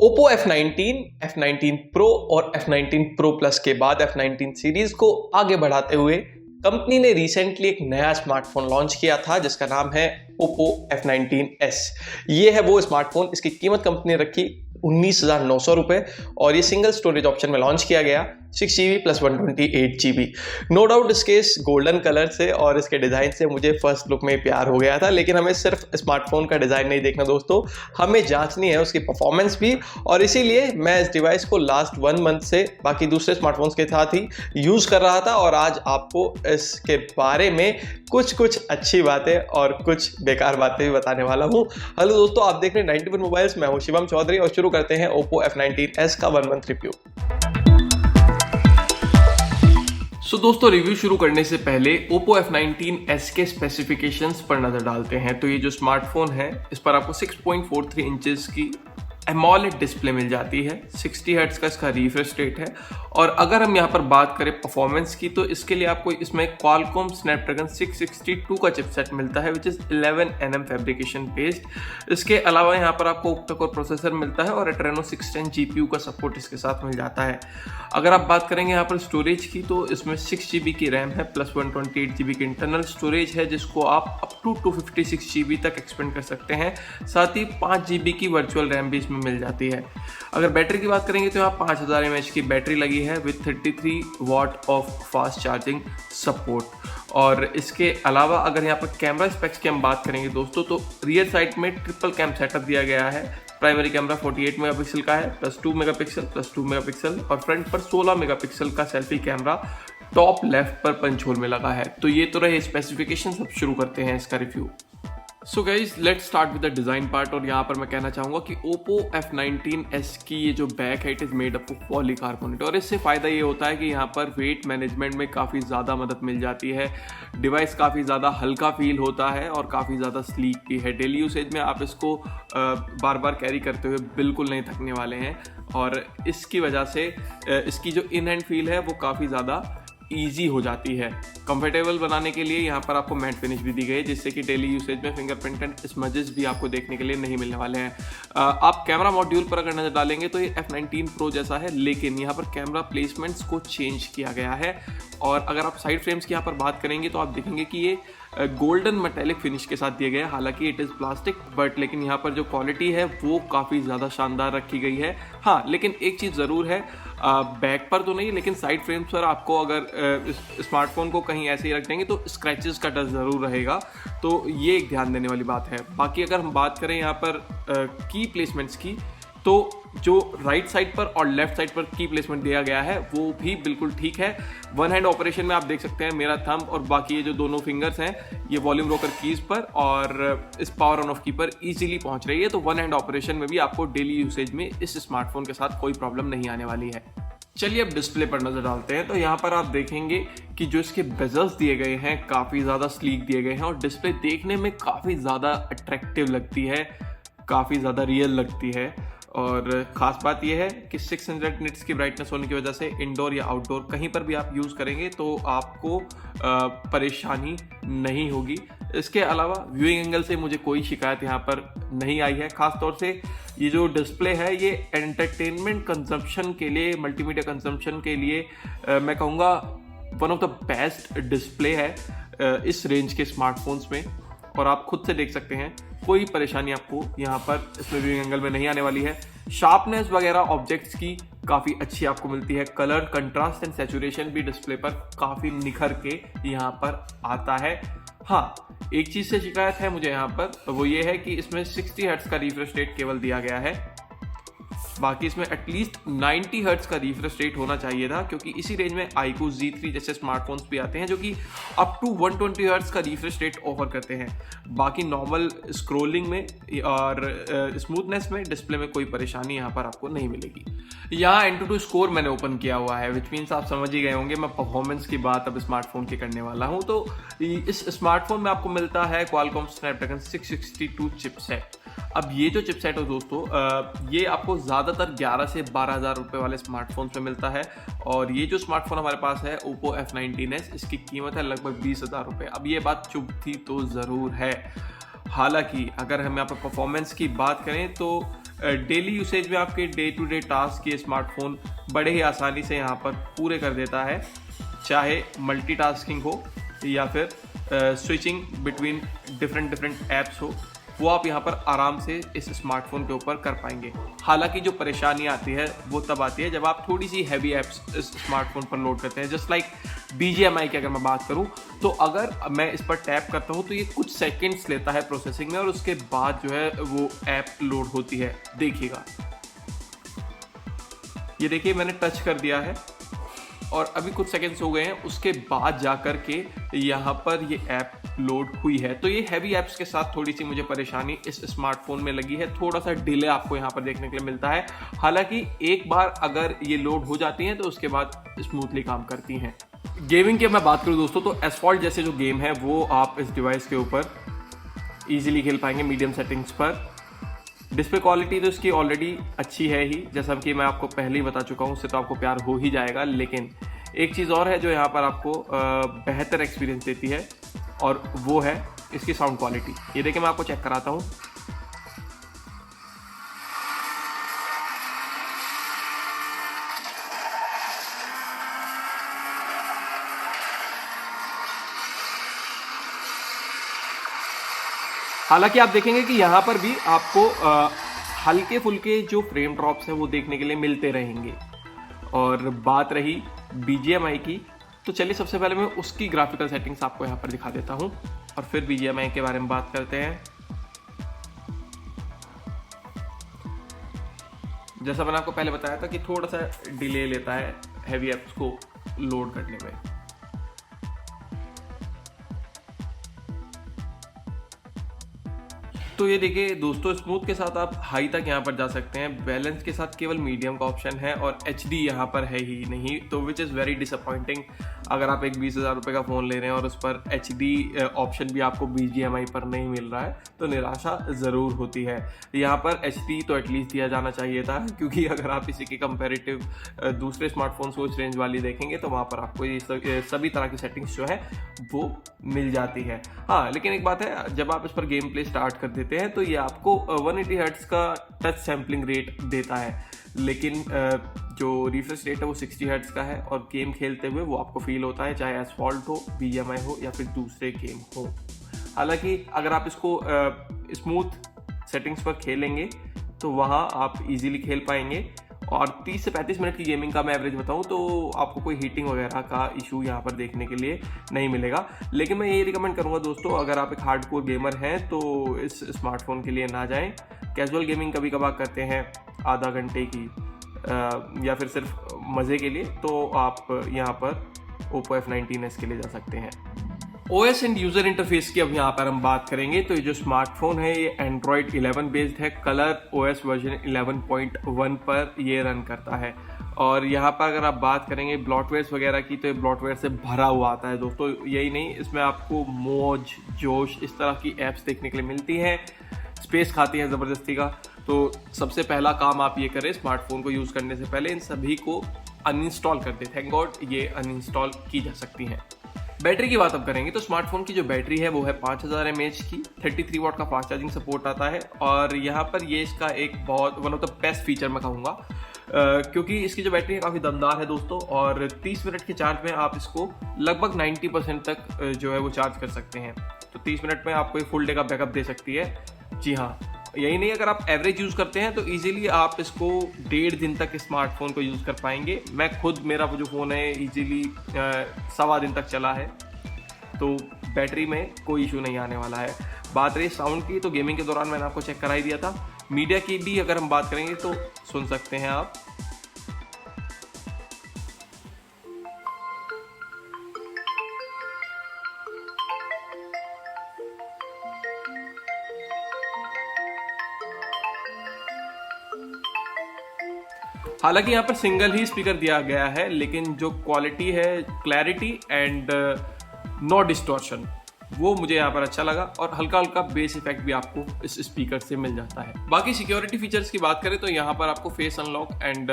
Oppo F19, F19 Pro और F19 Pro Plus के बाद F19 सीरीज को आगे बढ़ाते हुए कंपनी ने रिसेंटली एक नया स्मार्टफोन लॉन्च किया था जिसका नाम है Oppo F19s। ये है वो स्मार्टफोन, इसकी कीमत कंपनी ने रखी 19,900 रुपये और ये सिंगल स्टोरेज ऑप्शन में लॉन्च किया गया 6GB plus 128GB। No doubt इसके इस गोल्डन कलर से और इसके डिज़ाइन से मुझे फर्स्ट लुक में प्यार हो गया था, लेकिन हमें सिर्फ स्मार्टफोन का डिज़ाइन नहीं देखना दोस्तों, हमें जांचनी है उसकी परफॉर्मेंस भी। और इसीलिए मैं इस डिवाइस को लास्ट 1 मंथ से बाकी दूसरे स्मार्टफोन्स के साथ ही यूज़ कर रहा था और आज आपको इसके बारे में कुछ अच्छी बातें और कुछ बेकार बातें भी बताने वाला हूँ। हेलो दोस्तों, आप देख रहे हैं 91 मोबाइल्स, मैं हूँ शिवम चौधरी और शुरू करते हैं Oppo F19s का 1 मंथ रिव्यू। दोस्तों, रिव्यू शुरू करने से पहले Oppo F19s के स्पेसिफिकेशंस पर नजर डालते हैं। तो ये जो स्मार्टफोन है इस पर आपको 6.43 इंचेस की AMOLED डिस्प्ले मिल जाती है, 60 हर्ट्ज का इसका रिफ्रेश रेट है। और अगर हम यहाँ पर बात करें परफॉर्मेंस की तो इसके लिए आपको इसमें Qualcomm Snapdragon 662 का चिपसेट मिलता है which is 11nm fabrication based. इसके अलावा यहाँ पर आपको ऑक्टा कोर प्रोसेसर मिलता है और Adreno 610 GPU का सपोर्ट इसके साथ मिल जाता है। अगर आप बात करेंगे यहाँ पर स्टोरेज की तो इसमें 6GB की रैम है प्लस 128GB की इंटरनल स्टोरेज है जिसको आप अप टू 256GB तक एक्सपेंड कर सकते हैं। साथ ही 5GB की वर्चुअल रैम भी इसमें मिल जाती है। अगर बैटरी की बात करेंगे तो यहाँ 5000 mAh की बैटरी लगी है with 33 watt of fast charging support. और इसके अलावा अगर यहाँ पर कैमरा स्पेक्स की हम बात करेंगे दोस्तों तो रियर साइड में ट्रिपल कैम सेटअप दिया गया है। प्राइमरी कैमरा 48 मेगापिक्सल का है प्लस 2 मेगापिक्सल प्लस 2 मेगापिक्सल और फ्रंट पर 16 मेगापिक्सल का सेल्फी कैमरा टॉप लेफ्ट पर पंच होल में लगा है। तो ये तो रहे स्पेसिफिकेशन। अब शुरू करते हैं इसका review. So guys, let's start with the design part. और यहाँ पर मैं कहना चाहूँगा कि Oppo F19s की ये जो बैक है it is made up of polycarbonate और इससे फ़ायदा ये होता है कि यहाँ पर वेट मैनेजमेंट में काफ़ी ज़्यादा मदद मिल जाती है। डिवाइस काफ़ी ज़्यादा हल्का फील होता है और काफ़ी ज़्यादा स्लीक भी है। डेली यूसेज में आप इसको बार बार कैरी करते हुए बिल्कुल नहीं थकने वाले हैं और इसकी वजह से इसकी जो इन हैंड फील है वो काफ़ी ज़्यादा ईजी हो जाती है। कंफर्टेबल बनाने के लिए यहाँ पर आपको मैट फिनिश भी दी गई है जिससे कि डेली यूसेज में फिंगरप्रिंट एंड स्मजेस भी आपको देखने के लिए नहीं मिलने वाले हैं। आप कैमरा मॉड्यूल पर अगर नजर डालेंगे तो ये F19 Pro जैसा है, लेकिन यहाँ पर कैमरा प्लेसमेंट्स को चेंज किया गया है। और अगर आप साइड फ्रेम्स की यहाँ पर बात करेंगे तो आप देखेंगे कि ये गोल्डन मेटेलिक फिनिश के साथ दिया गया है। हालांकि इट इज़ प्लास्टिक बट लेकिन यहाँ पर जो क्वालिटी है वो काफ़ी ज़्यादा शानदार रखी गई है। हाँ, लेकिन एक चीज़ ज़रूर है, बैक पर तो नहीं लेकिन साइड फ्रेम्स पर आपको अगर इस स्मार्टफोन को कहीं ऐसे ही रख देंगे तो स्क्रैचेस का डर ज़रूर रहेगा। तो ये एक ध्यान देने वाली बात है। बाकी अगर हम बात करें यहाँ पर की प्लेसमेंट्स की तो जो राइट साइड पर और लेफ्ट साइड पर की प्लेसमेंट दिया गया है वो भी बिल्कुल ठीक है। वन हैंड ऑपरेशन में आप देख सकते हैं मेरा थंब और बाकी ये जो दोनों फिंगर्स हैं ये वॉल्यूम रोकर कीज पर और इस पावर ऑन ऑफ की पर इजीली पहुंच रही है। तो वन हैंड ऑपरेशन में भी आपको डेली यूसेज में इस स्मार्टफोन के साथ कोई प्रॉब्लम नहीं आने वाली है। चलिए अब डिस्प्ले पर नजर डालते हैं। तो यहाँ पर आप देखेंगे कि जो इसके बेजल्स दिए गए हैं काफ़ी ज़्यादा स्लीक दिए गए हैं और डिस्प्ले देखने में काफ़ी ज़्यादा अट्रैक्टिव लगती है, काफ़ी ज़्यादा रियल लगती है। और ख़ास बात यह है कि 600 निट्स की ब्राइटनेस होने की वजह से इंडोर या आउटडोर कहीं पर भी आप यूज़ करेंगे तो आपको परेशानी नहीं होगी। इसके अलावा व्यूइंग एंगल से मुझे कोई शिकायत यहाँ पर नहीं आई है। ख़ास तौर से ये जो डिस्प्ले है ये एंटरटेनमेंट कंजम्पशन के लिए, मल्टीमीडिया कंजम्पशन के लिए मैं कहूँगा one of the best display है इस रेंज के स्मार्टफोन्स में। और आप खुद से देख सकते हैं कोई परेशानी आपको यहाँ पर इसमें व्यूइंग एंगल में नहीं आने वाली है। शार्पनेस वगैरह ऑब्जेक्ट्स की काफ़ी अच्छी आपको मिलती है। कलर कंट्रास्ट एंड सैचुरेशन भी डिस्प्ले पर काफ़ी निखर के यहाँ पर आता है। हाँ, एक चीज़ से शिकायत है मुझे यहाँ पर, वो ये है कि इसमें 60 हर्ट्ज का रिफ्रेश रेट केवल दिया गया है। बाकी इसमें एटलीस्ट 90 हर्ट्ज का रिफ्रेश रेट होना चाहिए था क्योंकि इसी रेंज में iQOO Z3 जैसे स्मार्टफोन्स भी आते हैं जो कि अप टू 120 हर्ट्ज का रिफ्रेश रेट ऑफर करते हैं। बाकी नॉर्मल स्क्रोलिंग में और स्मूथनेस में डिस्प्ले में कोई परेशानी यहाँ पर आपको नहीं मिलेगी। यहाँ Antutu स्कोर मैंने ओपन किया हुआ है विच मीन्स आप समझ ही गए होंगे मैं परफॉर्मेंस की बात अब स्मार्टफोन की करने वाला हूँ। तो इस स्मार्टफोन में आपको मिलता है Qualcomm Snapdragon 662 चिपसेट। अब ये जो चिपसेट है दोस्तों ये आपको ज़्यादातर 11 से 12,000 रुपये वाले स्मार्टफोन में मिलता है और ये जो स्मार्टफोन हमारे पास है Oppo F19s इसकी कीमत है लगभग 20,000 रुपये। अब ये बात चुभती तो ज़रूर है। हालांकि अगर हम यहाँ पर परफॉर्मेंस की बात करें तो डेली यूसेज में आपके डे टू डे टास्क ये स्मार्टफोन बड़े ही आसानी से यहाँ पर पूरे कर देता है, चाहे मल्टीटास्किंग हो या फिर स्विचिंग बिटवीन डिफरेंट ऐप्स हो, वो आप यहाँ पर आराम से इस स्मार्टफोन के ऊपर कर पाएंगे। हालांकि जो परेशानी आती है वो तब आती है जब आप थोड़ी सी हैवी ऐप्स इस स्मार्टफोन पर लोड करते हैं। जस्ट लाइक BGMI की अगर मैं बात करूं तो अगर मैं इस पर टैप करता हूं तो ये कुछ सेकंड्स लेता है प्रोसेसिंग में और उसके बाद जो है वो ऐप लोड होती है। देखिएगा, ये देखिए मैंने टच कर दिया है और अभी कुछ सेकंड्स हो गए हैं, उसके बाद जाकर के यहाँ पर ये ऐप लोड हुई है। तो ये हैवी ऐप्स के साथ थोड़ी सी मुझे परेशानी इस स्मार्टफोन में लगी है, थोड़ा सा डिले आपको यहाँ पर देखने के लिए मिलता है। हालांकि एक बार अगर ये लोड हो जाती हैं तो उसके बाद स्मूथली काम करती हैं। गेमिंग की मैं बात करूँ दोस्तों तो एसफॉल्ट जैसे जो गेम है वो आप इस डिवाइस के ऊपर ईजिली खेल पाएंगे मीडियम सेटिंग्स पर। डिस्प्ले क्वालिटी तो इसकी ऑलरेडी अच्छी है ही, जैसा कि मैं आपको पहले ही बता चुका हूँ, उससे तो आपको प्यार हो ही जाएगा। लेकिन एक चीज़ और है जो यहाँ पर आपको बेहतर एक्सपीरियंस देती है और वो है इसकी साउंड क्वालिटी। ये देखिए मैं आपको चेक कराता हूँ। हालांकि आप देखेंगे कि यहाँ पर भी आपको हल्के फुल्के जो फ्रेम ड्रॉप्स हैं वो देखने के लिए मिलते रहेंगे। और बात रही BGMI की, तो चलिए सबसे पहले मैं उसकी ग्राफिकल सेटिंग्स आपको यहाँ पर दिखा देता हूँ और फिर BGMI के बारे में बात करते हैं। जैसा मैंने आपको पहले बताया था कि थोड़ा सा डिले लेता है हैवी एप्स को लोड करने में। तो ये देखिए दोस्तों, स्मूथ के साथ आप हाई तक यहाँ पर जा सकते हैं। बैलेंस के साथ केवल मीडियम का ऑप्शन है और HD यहाँ पर है ही नहीं, तो विच इज़ वेरी डिसअपॉइंटिंग। अगर आप एक 20,000 रुपये का फ़ोन ले रहे हैं और उस पर HD ऑप्शन भी आपको BGMI पर नहीं मिल रहा है तो निराशा ज़रूर होती है। यहाँ पर HD तो एटलीस्ट दिया जाना चाहिए था, क्योंकि अगर आप इसी के कंपेरेटिव दूसरे स्मार्टफोन्स को इस रेंज वाली देखेंगे तो वहाँ पर आपको ये सभी तरह की सेटिंग्स जो है वो मिल जाती है। हाँ, लेकिन एक बात है, जब आप इस पर गेम प्ले स्टार्ट कर देते हैं तो ये आपको 180 हर्ट्ज का टच सैम्पलिंग रेट देता है, लेकिन जो रिफ्रेश रेट है वो 60 हर्ट्ज का है और गेम खेलते हुए वो आपको फील होता है, चाहे एसफॉल्ट हो, BGMI हो या फिर दूसरे गेम हो। हालांकि अगर आप इसको स्मूथ सेटिंग्स पर खेलेंगे तो वहाँ आप इजीली खेल पाएंगे। और 30 से 35 मिनट की गेमिंग का मैं एवरेज बताऊं तो आपको कोई हीटिंग वगैरह का इशू यहाँ पर देखने के लिए नहीं मिलेगा। लेकिन मैं ये रिकमेंड करूँगा दोस्तों, अगर आप एक हार्डकोर गेमर हैं तो इस स्मार्टफोन के लिए ना जाएं। कैजुअल गेमिंग कभी कभार करते हैं आधा घंटे की या फिर सिर्फ मज़े के लिए, तो आप यहाँ पर Oppo F19s के लिए जा सकते हैं। OS एंड यूज़र इंटरफेस की अब यहाँ पर हम बात करेंगे। तो ये जो स्मार्टफोन है ये Android 11 बेस्ड है, कलर OS वर्जन 11.1 पर ये रन करता है। और यहाँ पर अगर आप बात करेंगे ब्लॉटवेयर्स वगैरह की तो ये ब्लॉटवेयर से भरा हुआ आता है दोस्तों। यही नहीं, इसमें आपको मौज जोश इस तरह की ऐप्स देखने के लिए मिलती हैं, स्पेस खाती हैं ज़बरदस्ती का। तो सबसे पहला काम आप ये करें, स्मार्टफोन को यूज़ करने से पहले इन सभी को अनइंस्टॉल कर दें। थैंक गॉड ये अनइंस्टॉल की जा सकती हैं। बैटरी की बात अब करेंगे तो स्मार्टफोन की जो बैटरी है वो है 5000 mAh की, 33 वाट का फास्ट चार्जिंग सपोर्ट आता है। और यहाँ पर ये इसका एक बहुत one of the best feature मैं कहूँगा, क्योंकि इसकी जो बैटरी है काफ़ी दमदार है दोस्तों। और 30 मिनट के चार्ज में आप इसको लगभग 90% तक जो है वो चार्ज कर सकते हैं। तो 30 मिनट में आपको एक फुल डे का बैकअप दे सकती है। जी हाँ, यही नहीं, अगर आप एवरेज यूज़ करते हैं तो इजीली आप इसको 1.5 दिन तक स्मार्टफोन को यूज़ कर पाएंगे। मैं खुद, मेरा वो जो फ़ोन है इजीली 1.25 दिन तक चला है, तो बैटरी में कोई इशू नहीं आने वाला है। बात रही साउंड की, तो गेमिंग के दौरान मैंने आपको चेक करा ही दिया था। मीडिया की भी अगर हम बात करेंगे तो सुन सकते हैं आप। हालांकि यहाँ पर सिंगल ही स्पीकर दिया गया है, लेकिन जो क्वालिटी है, क्लैरिटी एंड नो डिस्टॉर्शन, वो मुझे यहाँ पर अच्छा लगा। और हल्का हल्का बेस इफेक्ट भी आपको इस स्पीकर से मिल जाता है। बाकी सिक्योरिटी फीचर्स की बात करें तो यहाँ पर आपको face unlock and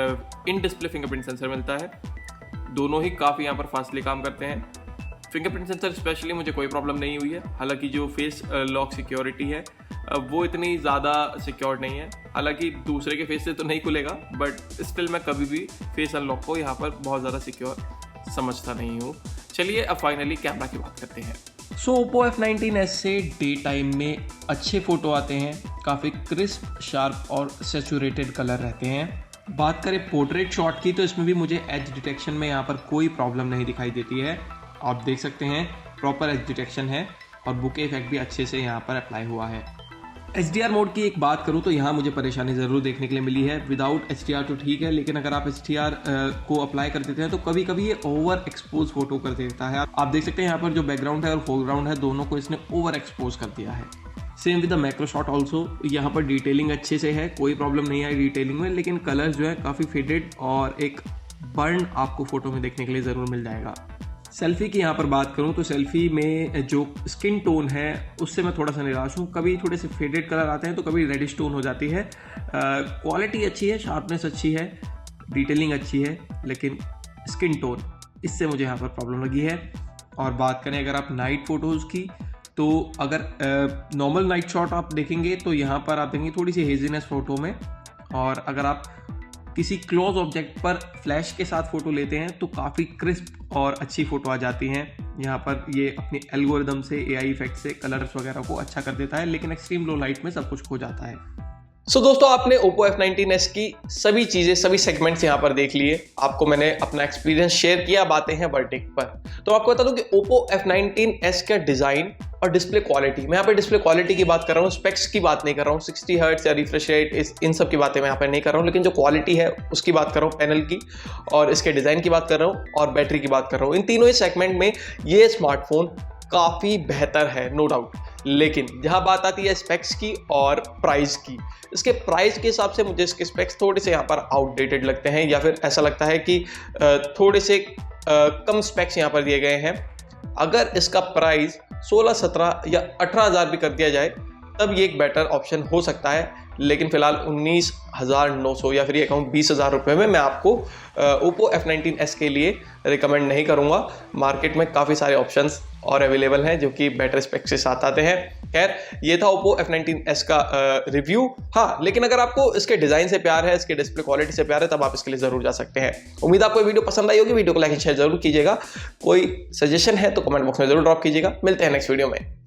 in display fingerprint sensor मिलता है। दोनों ही काफ़ी यहाँ पर फास्टली काम करते हैं। फिंगरप्रिंट सेंसर स्पेशली मुझे कोई प्रॉब्लम नहीं हुई है। हालांकि जो फेस लॉक सिक्योरिटी है वो इतनी ज़्यादा सिक्योर नहीं है। हालांकि दूसरे के फेस से तो नहीं खुलेगा, बट स्टिल मैं कभी भी फेस अनलॉक को यहाँ पर बहुत ज़्यादा सिक्योर समझता नहीं हूँ। चलिए अब फाइनली कैमरा की बात करते हैं। Oppo F19s से डे टाइम में अच्छे फ़ोटो आते हैं, काफ़ी क्रिस्प, शार्प और सैचुरेटेड कलर रहते हैं। बात करें पोर्ट्रेट शॉट की तो इसमें भी मुझे एज डिटेक्शन में यहाँ पर कोई प्रॉब्लम नहीं दिखाई देती है। आप देख सकते हैं प्रॉपर एज डिटेक्शन है और बुके इफेक्ट भी अच्छे से यहाँ पर अप्लाई हुआ है। HDR मोड की एक बात करूँ तो यहाँ मुझे परेशानी ज़रूर देखने के लिए मिली है। विदाउट HDR तो ठीक है, लेकिन अगर आप HDR को अप्लाई कर देते हैं तो कभी कभी ये ओवर एक्सपोज फोटो कर देता है। आप देख सकते हैं यहाँ पर जो बैकग्राउंड है और फोरग्राउंड है दोनों को इसने ओवर एक्सपोज कर दिया है। Same with the macro shot also, यहाँ पर डिटेलिंग अच्छे से है, कोई प्रॉब्लम नहीं आई डिटेलिंग में, लेकिन कलर जो है काफ़ी फेडेड और एक बर्न आपको फोटो में देखने के लिए ज़रूर मिल जाएगा। सेल्फी की यहाँ पर बात करूँ तो सेल्फी में जो स्किन टोन है उससे मैं थोड़ा सा निराश हूँ। कभी थोड़े से फेडेड कलर आते हैं तो कभी रेडिश टोन हो जाती है। क्वालिटी अच्छी है, शार्पनेस अच्छी है, डिटेलिंग अच्छी है, लेकिन स्किन टोन इससे मुझे यहाँ पर प्रॉब्लम लगी है। और बात करें अगर आप नाइट फ़ोटोज़ की तो अगर नॉर्मल नाइट शॉट आप देखेंगे तो यहाँ पर आप देखेंगे थोड़ी सी हेजीनेस फ़ोटो में, और अगर आप किसी क्लोज ऑब्जेक्ट पर फ्लैश के साथ फ़ोटो लेते हैं तो काफ़ी क्रिस्प और अच्छी फ़ोटो आ जाती हैं। यहाँ पर ये अपनी एल्गोरिदम से, AI इफेक्ट से कलर्स वगैरह को अच्छा कर देता है, लेकिन एक्सट्रीम लो लाइट में सब कुछ खो जाता है। दोस्तों आपने Oppo F19s की सभी चीज़ें, सभी सेगमेंट्स यहाँ पर देख लिए। आपको मैंने अपना एक्सपीरियंस शेयर किया, बातें हैं वर्डिक्ट पर। तो आपको बता दूं कि Oppo F19s का डिज़ाइन और डिस्प्ले क्वालिटी, मैं यहाँ पे डिस्प्ले क्वालिटी की बात कर रहा हूँ, स्पेक्स की बात नहीं कर रहा हूँ। 60 हर्ट्ज या रिफ्रेश रेट इन सब की बातें मैं यहाँ पे नहीं कर रहा हूँ, लेकिन जो क्वालिटी है उसकी बात कर रहा हूँ, पैनल की और इसके डिज़ाइन की बात कर रहा हूँ और बैटरी की बात कर रहा हूँ। इन तीनों ही सेगमेंट में ये स्मार्टफोन काफ़ी बेहतर है, नो डाउट। लेकिन जहाँ बात आती है स्पेक्स की और प्राइस की, इसके प्राइस के हिसाब से मुझे इसके स्पेक्स थोड़े से यहाँ पर आउटडेटेड लगते हैं, या फिर ऐसा लगता है कि थोड़े से कम स्पेक्स यहाँ पर दिए गए हैं। अगर इसका प्राइस 16, 17 या 18,000 भी कर दिया जाए तब ये एक बेटर ऑप्शन हो सकता है, लेकिन फिलहाल 19,900 या फिर ये कहूँ 20,000 रुपये में मैं आपको Oppo F19s के लिए रिकमेंड नहीं करूँगा। मार्केट में काफ़ी सारे ऑप्शंस और अवेलेबल हैं जो कि बेटर स्पेक्स के साथ आते हैं। खैर, ये था Oppo F19s का रिव्यू। हाँ, लेकिन अगर आपको इसके डिज़ाइन से प्यार है, इसके डिस्प्ले क्वालिटी से प्यार है, तब आप इसके लिए ज़रूर जा सकते हैं। उम्मीद आपको वीडियो पसंद आई होगी। वीडियो को लाइक एंड शेयर जरूर कीजिएगा। कोई सजेशन है तो कमेंट बॉक्स में ज़रूर ड्रॉप कीजिएगा। मिलते हैं नेक्स्ट वीडियो में।